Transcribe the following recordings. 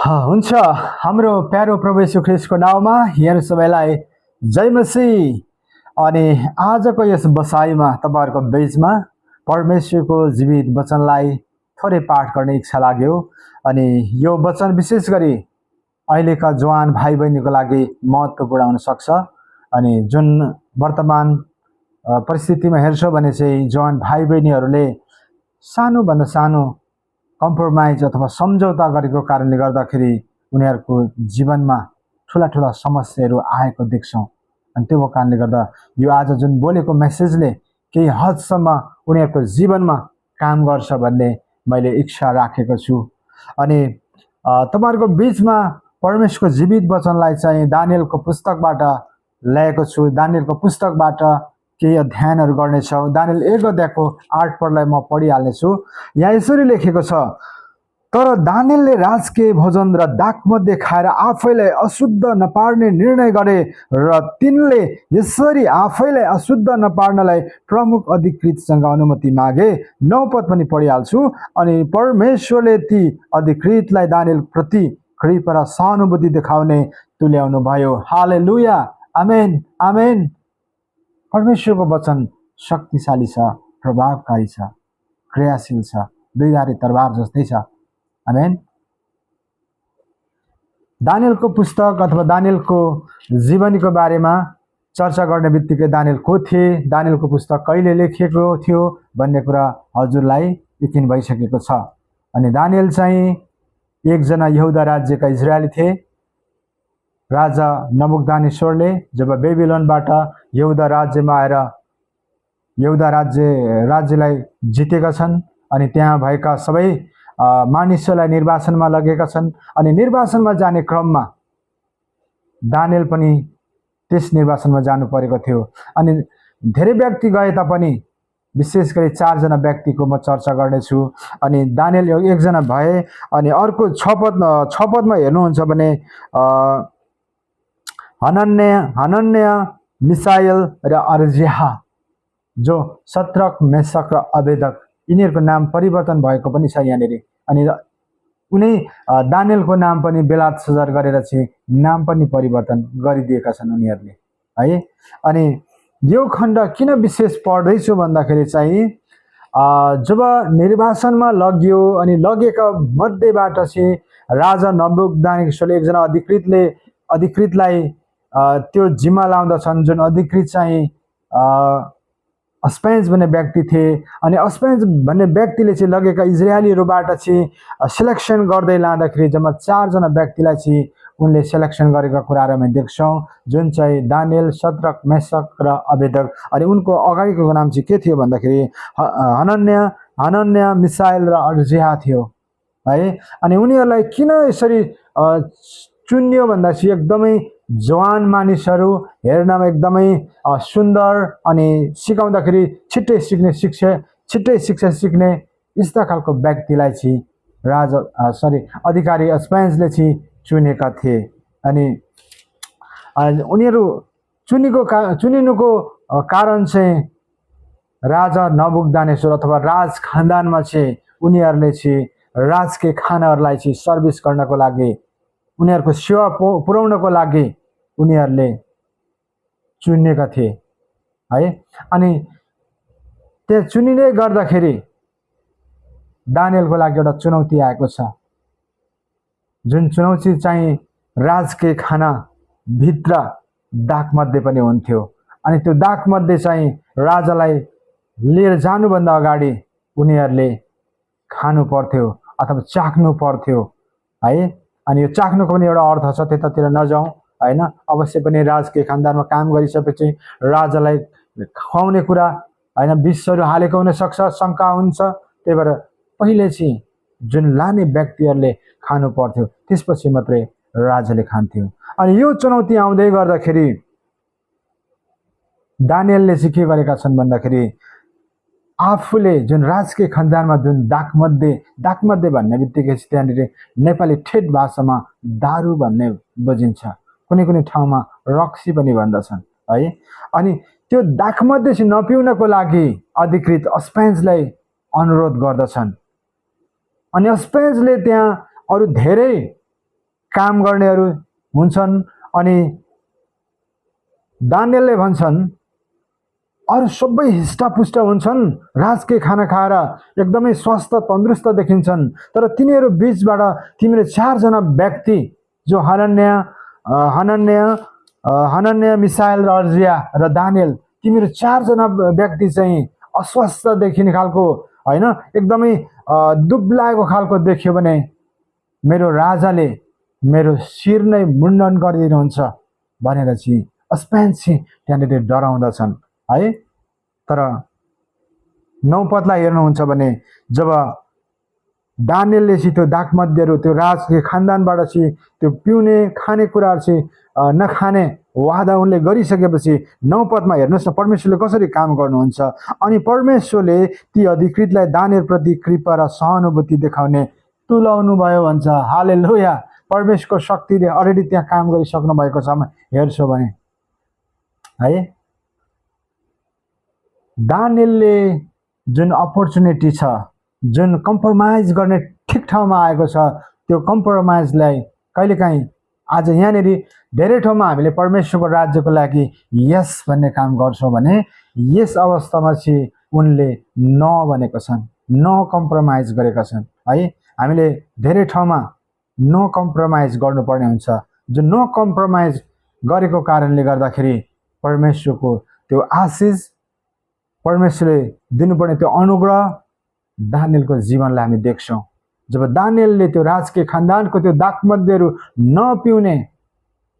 हुन्छ हाम्रो प्यारो प्रभु येशू ख्रीष्टको नाउँमा यहाँहरू सबैलाई जय मसीह। अनि आजको यस बसाइमा तपाईहरुको बीचमा परमेश्वरको जीवित वचनलाई थोरै पाठ गर्ने इच्छा लाग्यो। अनि यो वचन विशेष गरी अहिलेका जवान भाइ बहिनीको लागि महत्त्वपूर्ण हुन सक्छ। अनि जुन वर्तमान परिस्थितिमा हेर्छौं भने चाहिँ जवान भाइ बहिनीहरूले सानोभन्दा सानो कम्प्रोमाइज अथवा सम्झौता गरेको कारणले गर्दाखेरि उनीहरूको जीवनमा ठुला ठुला समस्याहरू आएको देख्छौं। अनि त्यो कारणले गर्दा यो आज जुन बोलेको मेसेजले केही हदसम्म उनीहरूको जीवनमा काम गर्छ भन्ने मैले इच्छा राखेको छु। अनि तपाईहरुको बीचमा परमेश्वरको जीवित वचनलाई चाहिँ दानियलको पुस्तकबाट ल्याएको छु। दानियलको पुस्तकबाट केही अध्ययनहरू गर्नेछौँ। दानियल 1 अध्यायको 8 पदलाई म पढिहाल्ने छु। यहाँ यसरी लेखेको छ, तर दानियलले राजके भोजन र दाखमध्ये खाएर आफैलाई अशुद्ध नपार्ने निर्णय गरे र तिनले यसरी आफैलाई अशुद्ध नपार्नलाई प्रमुख अधिकृतसँग अनुमति मागे। 9 पद पनि पढिहाल्छु। अनि परमेश्वरले ती अधिकृतलाई दानियल प्रति कृपा र सहानुभूति देखाउने तुल्याउनु भयो। हालेलुया, आमेन, आमेन। परमेश्वरको वचन शक्तिशाली छ, प्रभावकारी छ, क्रियाशील छ, दुईधारी तरबार जस्तै छ। आमेन। दानियलको पुस्तक अथवा दानियलको जीवनीको बारेमा चर्चा गर्ने बित्तिकै दानियल को थिए, दानियलको पुस्तक कहिले लेखिएको थियो भन्ने कुरा हजुरलाई यकिन भइसकेको छ। अनि दानियल चाहिँ एकजना यहुदा राज्यका इजरायली थिए। राजा नबुकदनेस्सरले जब बेबिलोनबाट यहुदा राज्यमा आएर यहुदा राज्यलाई जितेका छन् अनि त्यहाँ भएका सबै मानिसहरूलाई निर्वासनमा लगेका छन्। अनि निर्वासनमा जाने क्रममा दानियल पनि त्यस निर्वासनमा जानु परेको थियो। अनि धेरै व्यक्ति गए तापनि विशेष गरी 4 जना व्यक्तिको म चर्चा गर्नेछु। अनि दानियल एकजना भए। अनि अर्को 6 पदमा हेर्नुहुन्छ भने हनन्या, मिसाएल र अर्जिहा जो शद्रक, मेशक र अबेदक यिनीहरूको नाम परिवर्तन भएको पनि छ यहाँनिर। अनि उनी दानियलको नाम पनि बेलातसजार गरेर चाहिँ नाम पनि परिवर्तन गरिदिएका छन् उनीहरूले है। अनि यो खण्ड किन विशेष पढ्दैछु भन्दाखेरि चाहिँ जब निर्वासनमा लगियो अनि लगेका मध्येबाट चाहिँ राजा नबुकदनेस्सरले एकजना अधिकृतलाई त्यो जिम्मा लाउँदछन्। जुन अधिकृत चाहिँ अस्पेन्ज भन्ने व्यक्ति थिए। अनि अस्पेन्ज भन्ने व्यक्तिले चाहिँ लगेका इजरायलीहरूबाट चाहिँ सिलेक्सन गर्दै लाँदाखेरि जम्मा 4 जना व्यक्तिलाई चाहिँ उनले सिलेक्सन गरेका कुराहरू हामी देख्छौँ, जुन चाहिँ दानियल, शद्रक, मेशक र अबेदक। अनि उनको अगाडिको नाम चाहिँ के थियो भन्दाखेरि हनन्या, मिसाएल र अर्जिहा थियो है। अनि उनीहरूलाई किन यसरी चुन्यो भन्दा चाहिँ एकदमै जवान मानिसहरू, हेर्नमा एकदमै सुन्दर अनि सिकाउँदाखेरि छिट्टै शिक्षा सिक्ने यस्ता खालको व्यक्तिलाई चाहिँ अधिकारी अस्पेन्जले चाहिँ चुनेका थिए। अनि उनीहरू चुनिनुको कारण चाहिँ राजा नबुकदनेस्सर अथवा राज खानदानमा चाहिँ उनीहरूले चाहिँ राजके खानाहरूलाई चाहिँ सर्भिस गर्नको लागि, उनीहरूको सेवा पुर्याउनको लागि उनीहरूले चुनेका थिए है। अनि त्यो चुनिने गर्दाखेरि दानियलको लागि एउटा चुनौती आएको छ। जुन चुनौती चाहिँ राजके खाना भित्र दाखमध्ये पनि हुन्थ्यो। अनि त्यो दाखमध्ये चाहिँ राजालाई लिएर जानुभन्दा अगाडि उनीहरूले खानु पर्थ्यो अथवा चाख्नु पर्थ्यो है। अनि यो चाख्नुको पनि एउटा अर्थ छ, त्यतातिर नजाउँ हैन। अवश्य पनि राजके खानदानमा काम गरिसकेपछि राजालाई खुवाउने कुरा हैन, विषहरू हालेको हुन सक्छ, शङ्का हुन्छ। त्यही भएर पहिले चाहिँ जुन लाने व्यक्तिहरूले खानु पर्थ्यो, त्यसपछि मात्रै राजाले खान्थ्यो। अनि यो चुनौती आउँदै गर्दाखेरि दानियलले चाहिँ के गरेका छन् भन्दाखेरि आफूले जुन राजके खानदानमा जुन दाखमध्ये भन्ने बित्तिकै त्यहाँनिर नेपाली ठेट भाषामा दारू भन्ने बुझिन्छ, कुनै ठाउँमा रक्सी पनि भन्दछन् है। अनि त्यो दाखमध्ये चाहिँ नपिउनको लागि अधिकृत अस्पेन्जलाई अनुरोध गर्दछन्। अनि अस्पेन्जले त्यहाँ अरू धेरै काम गर्नेहरू हुन्छन्। अनि दानियलले भन्छन् अरू सबै हिष्टपुष्ट हुन्छन्, राजकै खाना खाएर एकदमै स्वस्थ तन्दुरुस्त देखिन्छन्, तर तिनीहरू बीचबाट तिमीले 4 जना व्यक्ति जो हनन्या, मिसाएल र अर्जिया र दानियल, तिमीहरू 4 जना व्यक्ति चाहिँ अस्वस्थ देखिने खालको हैन, एकदमै दुब्लाएको खालको देखियो भने मेरो राजाले मेरो शिर नै मुण्डन गरिदिनुहुन्छ भनेर चाहिँ अस्पेन्सी त्यहाँनिर डराउँदछन् है। तर 9 पदलाई हेर्नुहुन्छ भने जब दानियलले चाहिँ त्यो दागमध्येहरू त्यो राजको खानदानबाट चाहिँ त्यो पिउने खानेकुराहरू चाहिँ नखाने वादा उनले गरिसकेपछि 9 पदमा हेर्नुहोस् न परमेश्वरले कसरी काम गर्नुहुन्छ। अनि परमेश्वरले ती अधिकृतलाई दानियलप्रति कृपा र सहानुभूति देखाउने तुल्याउनु भयो भन्छ। हालेलुया। परमेश्वरको शक्तिले अलरेडी त्यहाँ काम गरिसक्नु भएको छ हेर्छौ भने है। दानियलले जुन अपर्च्युनिटी छ, जुन कम्प्रोमाइज गर्ने ठिक ठाउँमा आएको छ, त्यो कम्प्रोमाइजलाई कहिलेकाहीँ आज यहाँनिर धेरै ठाउँमा हामीले परमेश्वरको राज्यको लागि यस भन्ने काम गर्छौँ भने यस अवस्थामा चाहिँ उनले न भनेको छन्, न कम्प्रोमाइज गरेका छन् है। हामीले धेरै ठाउँमा नो कम्प्रोमाइज गर्नुपर्ने हुन्छ। जो नो कम्प्रोमाइज गरेको कारणले गर्दाखेरि परमेश्वरको त्यो आशिष, परमेश्वरले दिनुपर्ने त्यो अनुग्रह दानियलको जीवनलाई हामी देख्छौँ। जब दानियलले त्यो राजकीय खानदानको त्यो दागमध्येहरू नपिउने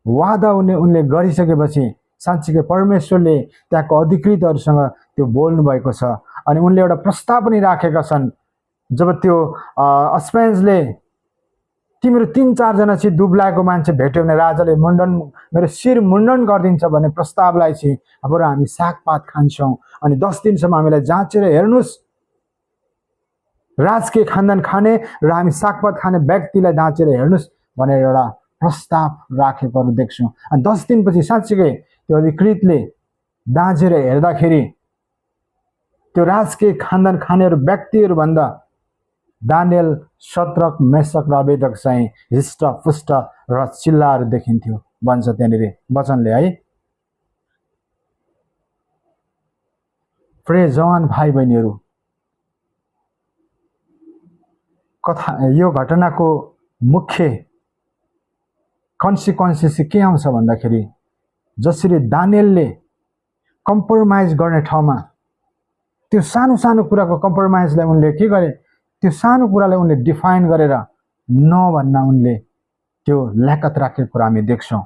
वादा उनले गरिसकेपछि साँच्चीकै परमेश्वरले त्यहाँको अधिकृतहरूसँग त्यो बोल्नु भएको छ। अनि उनले एउटा प्रस्ताव पनि राखेका छन्। जब त्यो अस्पेन्सले तिम्रो 3-4 जना चाहिँ दुब्लाएको मान्छे भेट्यो भने राजाले मेरो शिर मुण्डन गरिदिन्छ भन्ने प्रस्तावलाई चाहिँ अब हामी सागपात खान्छौँ। अनि 10 दिनसम्म हामीलाई जाँचेर हेर्नुहोस्, राजकीय खानदान खाने र हामी सागपात खाने व्यक्तिलाई जाँचेर हेर्नुहोस् भनेर एउटा प्रस्ताव राखेकोहरू देख्छौँ। अनि 10 दिनपछि साँच्चीकै त्यो अधिकृतले दाँचेर हेर्दाखेरि त्यो राजकीय खानदान खानेहरू व्यक्तिहरूभन्दा दानियल, शद्रक, मेशक र अबेदनगो चाहिँ हिष्टपुष्ट र चिल्लाहरू देखिन्थ्यो भन्छ त्यहाँनिर वचनले है। प्रिय जवान भाइ बहिनीहरू, कथा यो घटनाको मुख्य कन्सिक्वेन्सेस के आउँछ भन्दाखेरि जसरी दानियलले कम्प्रोमाइज गर्ने ठाउँमा त्यो सानो सानो कुराको कम्प्रोमाइजलाई उनले के गरे, त्यो सानो कुरालाई उनले डिफाइन गरेर न भन्न उनले त्यो ल्याकत राखेको कुरा हामी देख्छौँ।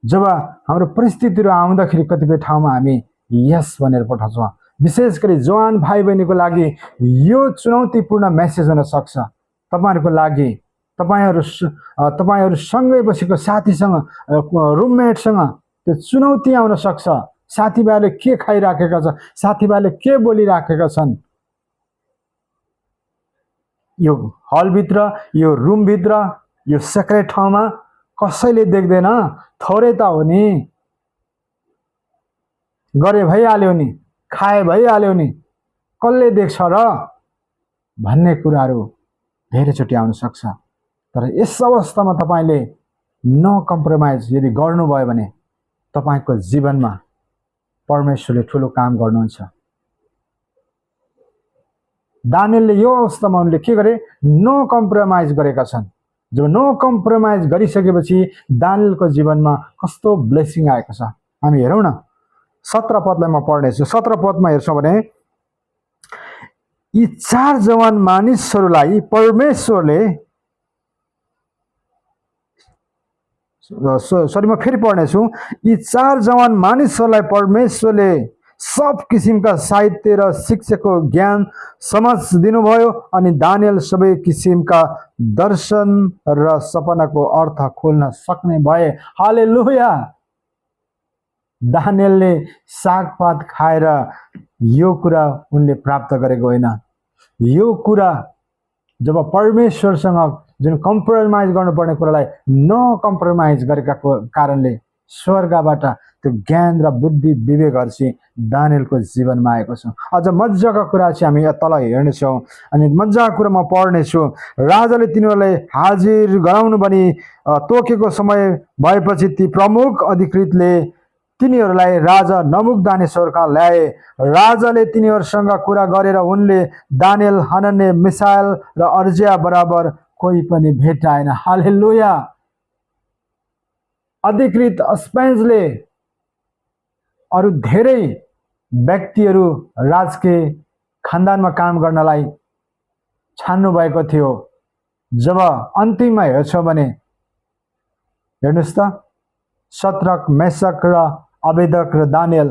जब हाम्रो परिस्थितिहरू आउँदाखेरि कतिपय ठाउँमा हामी यस भनेर पठाउँछौँ। विशेष गरी जवान भाइ बहिनीको लागि यो चुनौतीपूर्ण मेसेज हुन सक्छ। तपाईँहरूको लागि तपाईँहरू सँगै बसेको साथीसँग, रुममेटसँग त्यो चुनौती आउन सक्छ। साथीभाइले के खाइराखेका छ, साथीभाइले के बोलिराखेका छन्, यो हलभित्र, यो रुमभित्र, यो सेक्रेट ठाउँमा कसैले देख्दैन। थोरै त हो नि, गरे भइहाल्यो नि, खाए भइहाल्यो नि, कसले देख्छ र भन्ने कुराहरू धेरैचोटि आउन सक्छ। तर यस अवस्थामा तपाईँले न कम्प्रोमाइज यदि गर्नुभयो भने तपाईँको जीवनमा परमेश्वरले ठुलो काम गर्नुहुन्छ। दानियलले यो अवस्थामा उनले के गरे, नो कम्प्रोमाइज गरेका छन्। जब नो कम्प्रोमाइज गरिसकेपछि दानियलको जीवनमा कस्तो ब्लेसिङ आएको छ हामी हेरौँ न। 17 पदलाई म पढ्नेछु। 17 पदमा हेर्छौँ भने यी 4 जवान मानिसहरूलाई परमेश्वरले, सरी म फेरि पढ्नेछु, यी 4 जवान मानिसहरूलाई परमेश्वरले सब किसिमका साहित्य र शिक्षाको ज्ञान समझ दिनुभयो। अनि दानियल सबै किसिमका दर्शन र सपनाको अर्थ खोल्न सक्ने भए। हालेलुया। दानियलले सागपात खाएर यो कुरा उनले प्राप्त गरेको होइन। यो कुरा जब परमेश्वरसँग जुन कम्प्रोमाइज गर्नुपर्ने कुरालाई न कम्प्रोमाइज गरेका कारणले स्वर्गबाट त्यो ज्ञान र बुद्धि विवेकहरू चाहिँ दानियलको जीवनमा आएको छ। अझ मजाको कुरा चाहिँ हामी यहाँ तल हेर्नेछौँ अनि मजाको कुरा म पढ्नेछु। राजाले तिनीहरूलाई हाजिर गराउनु भनी तोकेको समय भएपछि ती प्रमुख अधिकृतले तिनीहरूलाई राजा नबुकदानेश्वर कहाँ ल्याए। राजाले तिनीहरूसँग कुरा गरेर उनले दानियल, हनन्याह, मिसाएल र अर्जिया बराबर कोही पनि भेटाएन। हालेलुया। अधिकृत स्पेन्सले अरू धेरै व्यक्तिहरू राजकीय खानदानमा काम गर्नलाई छान्नु भएको थियो। जब अन्तिममा हेर्छौँ भने हेर्नुहोस् त, शद्रक, मेशक र अबेदक र दानियल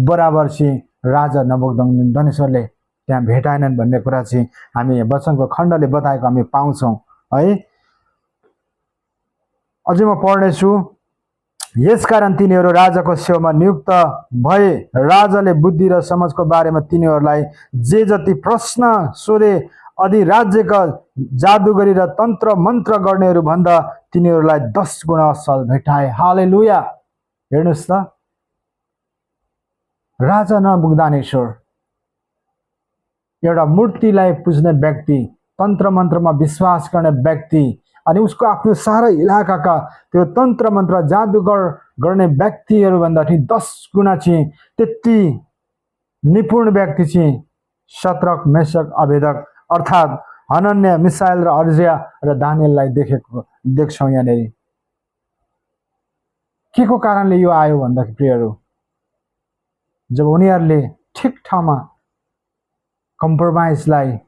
बराबर चाहिँ राजा नबुकदनेश्वरले त्यहाँ भेटाएनन् भन्ने कुरा चाहिँ हामी वचनको खण्डले बताएको हामी पाउँछौँ है। अझै म पढ्नेछु। यसकारण तिनीहरू राजाको सेवामा नियुक्त भए। राजाले बुद्धि र समझको बारेमा तिनीहरूलाई जे जति प्रश्न सोधे, अधिराज्यका जादुगरी र तन्त्र मन्त्र गर्नेहरू भन्दा तिनीहरूलाई 10 गुणा असल भेटाए। हालेलुया। हेर्नुहोस् त, राजा नबुकदानेश्वर एउटा मूर्तिलाई पुज्ने व्यक्ति, तन्त्र मन्त्रमा विश्वास गर्ने व्यक्ति, अनि उसको आफ्नो सारा इलाकाका त्यो तन्त्र मन्त्र जादुगर गर्ने व्यक्तिहरू भन्दा 10 गुणा चाहिँ त्यति निपुण व्यक्ति चाहिँ शद्रक, मेशक, अबेदक अर्थात् हनन्याह, मिसाएल र अर्जिया र दानियललाई देख्छौँ यहाँनिर। के को कारणले यो आयो भन्दाखेरि प्रियहरू, जब उनीहरूले ठिक ठाउँमा कम्प्रोमाइजलाई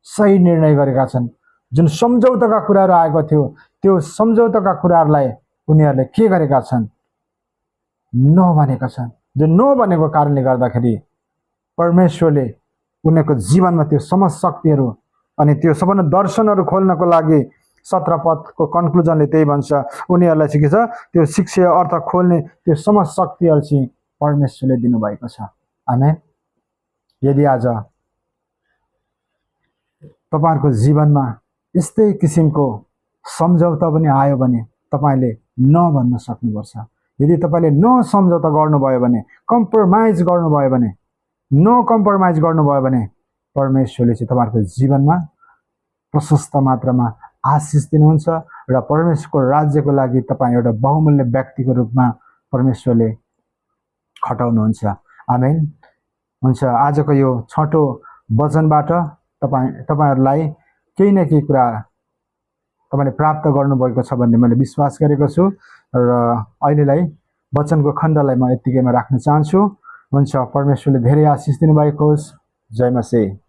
सही निर्णय गरेका छन्, जुन सम्झौताका कुराहरू आएको थियो त्यो सम्झौताका कुराहरूलाई उनीहरूले के गरेका छन्, नभनेका छन्। जो नभनेको कारणले गर्दाखेरि परमेश्वरले उनीहरूको जीवनमा त्यो समझ शक्तिहरू अनि त्यो सबै दर्शनहरू खोल्नको लागि 17 पदको कन्क्लुजनले त्यही भन्छ, उनीहरूलाई चाहिँ के छ, त्यो शिक्षा अर्थ खोल्ने त्यो समझ शक्तिहरू चाहिँ परमेश्वरले दिनुभएको छ। आमेन। यदि आज तपाईहरुको जीवनमा यस्तै किसिमको सम्झौता पनि आयो भने तपाईले नभन्न सक्नुपर्छ। यदि तपाईले नसम्झौता गर्नुभयो भने, कम्प्रोमाइज गर्नुभयो भने, कम्प्रोमाइज गर्नुभयो भने परमेश्वरले चाहिँ तपाईहरुको जीवनमा प्रशस्त मात्रामा आशिष दिनुहुन्छ र परमेश्वरको राज्यको लागि तपाई एउटा बहुमूल्य व्यक्तिको रूपमा परमेश्वरले खटाउनुहुन्छ। आमेन। हुन्छ, आजको यो छोटो वचनबाट तपाईहरुलाई केही न केही कुरा तपाईले प्राप्त गर्नुभएको छ भन्ने मैले विश्वास गरेको छु र अहिलेलाई वचनको खण्डलाई म यतिकैमा राख्न चाहन्छु। हुन्छ, परमेश्वरले धेरै आशिष दिनुभएको होस्। जय मसीह।